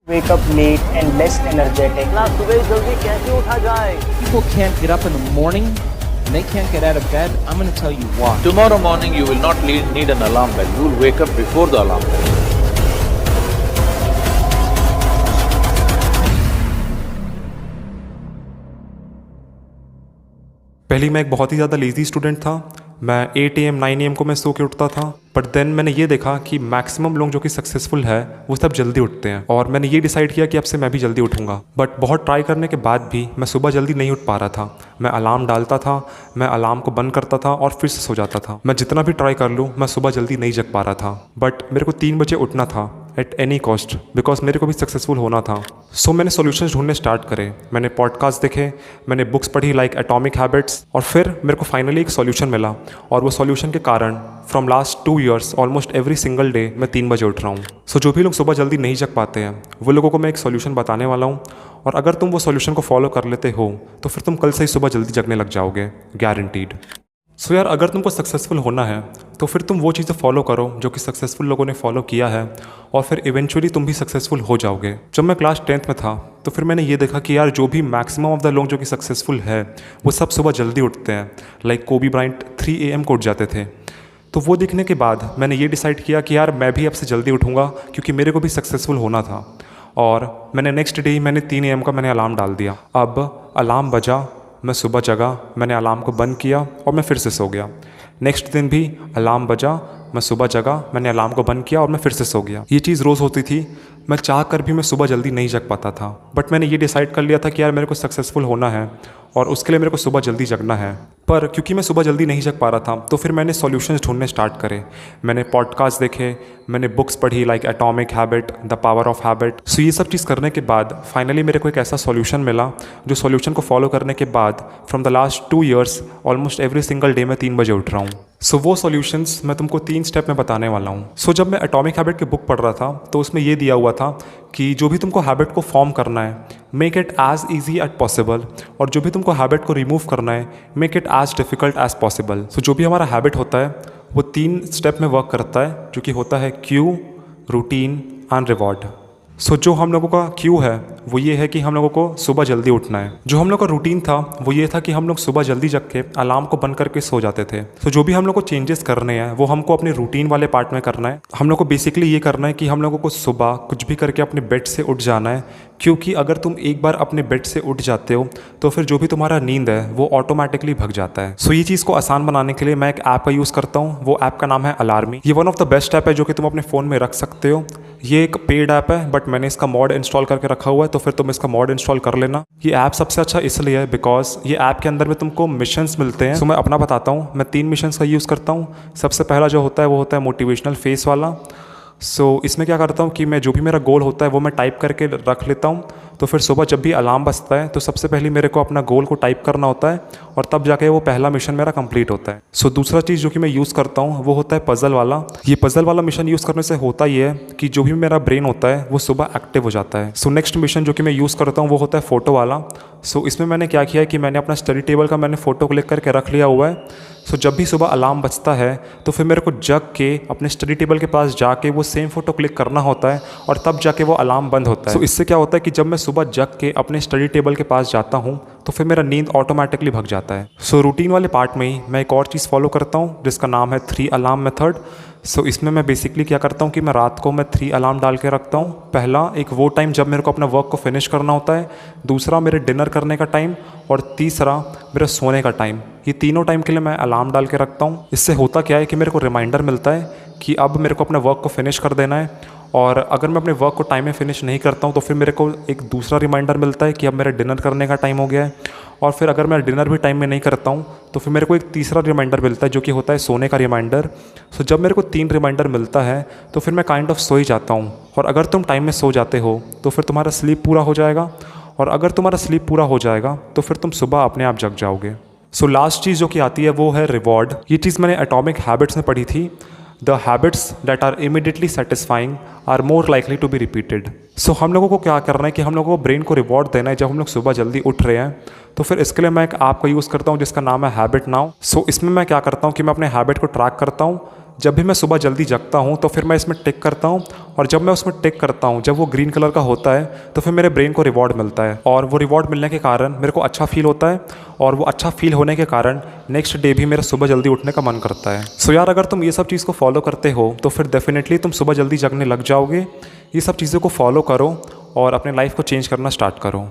wake up late and less energetic. इतना सुबह जल्दी कैसे उठा जाए? People can't get up in the morning and they can't get out of bed. I'm going to tell you why. Tomorrow morning you will not need an alarm bell. You will wake up before the alarm bell. पहले मैं एक बहुत ही ज़्यादा lazy student था। मैं 8 AM 9 AM को मैं सो के उठता था, बट देन मैंने ये देखा कि मैक्सिमम लोग जो कि सक्सेसफुल है वो सब जल्दी उठते हैं, और मैंने ये डिसाइड किया कि अब से मैं भी जल्दी उठूंगा। बट बहुत ट्राई करने के बाद भी मैं सुबह जल्दी नहीं उठ पा रहा था। मैं अलार्म डालता था, मैं अलार्म को बंद करता था और फिर से सो जाता था। मैं जितना भी ट्राई कर लूँ मैं सुबह जल्दी नहीं जग पा रहा था। बट मेरे को 3 बजे उठना था एट एनी कॉस्ट, बिकॉज मेरे को भी सक्सेसफुल होना था। सो मैंने सॉल्यूशंस ढूंढने स्टार्ट करे। मैंने पॉडकास्ट देखे, मैंने बुक्स पढ़ी लाइक एटॉमिक हैबिट्स, और फिर मेरे को फाइनली एक सॉल्यूशन मिला। और वो सॉल्यूशन के कारण from last 2 years almost every single day मैं 3 बजे उठ रहा हूँ। सो जो भी लोग सुबह जल्दी नहीं जग पाते हैं वो लोगों को मैं एक सॉल्यूशन बताने वाला हूँ, और अगर तुम वो सॉल्यूशन को फॉलो कर लेते हो तो फिर तुम कल से ही सुबह जल्दी जगने लग जाओगे, गारंटीड। सो यार, अगर तुमको सक्सेसफुल होना है तो फिर तुम वो चीज़ें फॉलो करो जो कि सक्सेसफुल लोगों ने फॉलो किया है, और फिर इवेंचुअली तुम भी सक्सेसफुल हो जाओगे। जब मैं क्लास 10th में था तो फिर मैंने ये देखा कि यार जो भी मैक्सिमम ऑफ द लोग जो कि सक्सेसफुल है वो सब सुबह जल्दी उठते हैं। लाइक कोबी ब्रायंट 3 AM को उठ जाते थे। तो वो देखने के बाद मैंने ये डिसाइड किया कि यार मैं भी अब से जल्दी उठूँगा, क्योंकि मेरे को भी सक्सेसफुल होना था। और मैंने नेक्स्ट डे ही मैंने 3 AM का मैंने अलार्म डाल दिया। अब अलार्म बजा, मैं सुबह जगा, मैंने अलार्म को बंद किया और मैं फिर से सो गया। नेक्स्ट दिन भी अलार्म बजा, मैं सुबह जगा, मैंने अलार्म को बंद किया और मैं फिर से सो गया। ये चीज़ रोज़ होती थी। मैं चाह कर भी मैं सुबह जल्दी नहीं जग पाता था, बट मैंने ये डिसाइड कर लिया था कि यार मेरे को सक्सेसफुल होना है और उसके लिए मेरे को सुबह जल्दी जगना है। पर क्योंकि मैं सुबह जल्दी नहीं जग पा रहा था तो फिर मैंने सॉल्यूशंस ढूंढने स्टार्ट करे। मैंने पॉडकास्ट देखे, मैंने बुक्स पढ़ी like atomic habit, the power of habit. So ये सब चीज़ करने के बाद फाइनली मेरे को एक ऐसा सॉल्यूशन मिला, जो सॉल्यूशन को फॉलो करने के बाद from the last 2 years almost every single day मैं 3 बजे उठ रहा हूँ। सो वो सॉल्यूशंस मैं तुमको 3 स्टेप में बताने वाला हूँ। सो जब मैं एटॉमिक हैबिट की बुक पढ़ रहा था तो उसमें ये दिया हुआ था कि जो भी तुमको हैबिट को फॉर्म करना है make it as easy as possible, और जो भी तुमको हैबिट को रिमूव करना है make it as difficult as possible. So जो भी हमारा हैबिट होता है वो 3 स्टेप में वर्क करता है, जो कि होता है क्यू, रूटीन एंड रिवॉर्ड। सो जो हम लोगों का क्यू है वो ये है कि हम लोगों को सुबह जल्दी उठना है। जो हम लोग का रूटीन था वो ये था कि हम लोग सुबह जल्दी जग के अलार्म को बंद करके सो जाते थे। तो जो भी हम लोग को चेंजेस करने हैं वो हमको अपने रूटीन वाले पार्ट में करना है। हम लोग को बेसिकली ये करना है कि हम लोगों को सुबह कुछ भी करके अपने बेड से उठ जाना है, क्योंकि अगर तुम एक बार अपने बेड से उठ जाते हो तो फिर जो भी तुम्हारा नींद है वो ऑटोमेटिकली भग जाता है। सो ये चीज़ को आसान बनाने के लिए मैं एक ऐप का यूज़ करता हूँ। वो ऐप का नाम है अलार्मी। ये one of the best app है जो कि तुम अपने फ़ोन में रख सकते हो। ये एक पेड ऐप है, बट मैंने इसका मॉड इंस्टॉल करके रखा हुआ है, तो फिर तुम इसका मॉड इंस्टॉल कर लेना। ये ऐप सबसे अच्छा इसलिए है बिकॉज ये ऐप के अंदर में तुमको मिशंस मिलते हैं। सो मैं अपना बताता हूँ। मैं 3 मिशंस का यूज़ करता हूँ। सबसे पहला जो होता है वो होता है मोटिवेशनल फेस वाला। सो इसमें क्या करता हूँ कि मैं जो भी मेरा गोल होता है वो मैं टाइप करके रख लेता हूँ। तो फिर सुबह जब भी अलार्म बजता है तो सबसे पहले मेरे को अपना गोल को टाइप करना होता है, और तब जाके वो पहला मिशन मेरा कंप्लीट होता है। सो दूसरा चीज़ जो कि मैं यूज़ करता हूँ वो होता है पज़ल वाला। ये पज़ल वाला मिशन यूज़ करने से होता ये है कि जो भी मेरा ब्रेन होता है वो सुबह एक्टिव हो जाता है। सो नेक्स्ट मिशन जो कि मैं यूज़ करता हूँ वो होता है फ़ोटो वाला। सो इसमें मैंने क्या किया है कि मैंने अपना स्टडी टेबल का मैंने फ़ोटो क्लिक करके रख लिया हुआ है। सो जब भी सुबह अलार्म बजता है तो फिर मेरे को जग के अपने स्टडी टेबल के पास जाके वो सेम फ़ोटो क्लिक करना होता है, और तब जाके वो अलार्म बंद होता है। सो इससे क्या होता है कि जब मैं सुबह जग के अपने स्टडी टेबल के पास जाता हूँ तो फिर मेरा नींद ऑटोमेटिकली भग जाता है। सो रूटीन वाले पार्ट में ही मैं एक और चीज़ फॉलो करता हूँ जिसका नाम है 3 अलार्म मेथड। सो इसमें मैं बेसिकली क्या करता हूँ कि मैं रात को मैं 3 अलार्म डाल के रखता हूँ। पहला एक वो टाइम जब मेरे को अपना वर्क को फिनिश करना होता है, दूसरा मेरे डिनर करने का टाइम, और तीसरा मेरा सोने का टाइम। ये तीनों टाइम के लिए मैं अलार्म डाल के रखता हूँ। इससे होता क्या है कि मेरे को रिमाइंडर मिलता है कि अब मेरे को अपने वर्क को फिनिश कर देना है, और अगर मैं अपने वर्क को टाइम में फिनिश नहीं करता हूँ तो फिर मेरे को एक दूसरा रिमाइंडर मिलता है कि अब मेरा डिनर करने का टाइम हो गया है, और फिर अगर मैं डिनर भी टाइम में नहीं करता हूँ तो फिर मेरे को एक तीसरा रिमाइंडर मिलता है जो कि होता है सोने का रिमाइंडर। सो जब मेरे को 3 रिमाइंडर मिलता है तो फिर मैं काइंड ऑफ सो ही जाता हूँ। और अगर तुम टाइम में सो जाते हो तो फिर तुम्हारा स्लीप पूरा हो जाएगा, और अगर तुम्हारा स्लीप पूरा हो जाएगा तो फिर तुम सुबह अपने आप जग जाओगे। सो लास्ट चीज़ जो कि आती है वो है रिवॉर्ड। ये चीज़ मैंने एटॉमिक हैबिट्स में पढ़ी थी। The habits that are immediately satisfying are more likely to be repeated. So हम लोगों को क्या करना है कि हम लोगों को ब्रेन को रिवॉर्ड देना है जब हम लोग सुबह जल्दी उठ रहे हैं। तो फिर इसके लिए मैं एक ऐप का यूज़ करता हूँ जिसका नाम है हैबिट नाउ। सो इसमें मैं क्या करता हूँ कि मैं अपने हैबिट को ट्रैक करता हूँ जब भी मैं सुबह जल्दी जगता हूँ तो फिर मैं इसमें टिक करता हूँ, और जब मैं उसमें टिक करता हूँ, जब वो ग्रीन कलर का होता है तो फिर मेरे ब्रेन को रिवॉर्ड मिलता है, और वो रिवॉर्ड मिलने के कारण मेरे को अच्छा फील होता है, और वो अच्छा फील होने के कारण नेक्स्ट डे भी मेरा सुबह जल्दी उठने का मन करता है। सो यार, अगर तुम ये सब चीज़ को फॉलो करते हो तो फिर डेफिनेटली तुम सुबह जल्दी जगने लग जाओगे। ये सब चीज़ों को फॉलो करो और अपने लाइफ को चेंज करना स्टार्ट करो।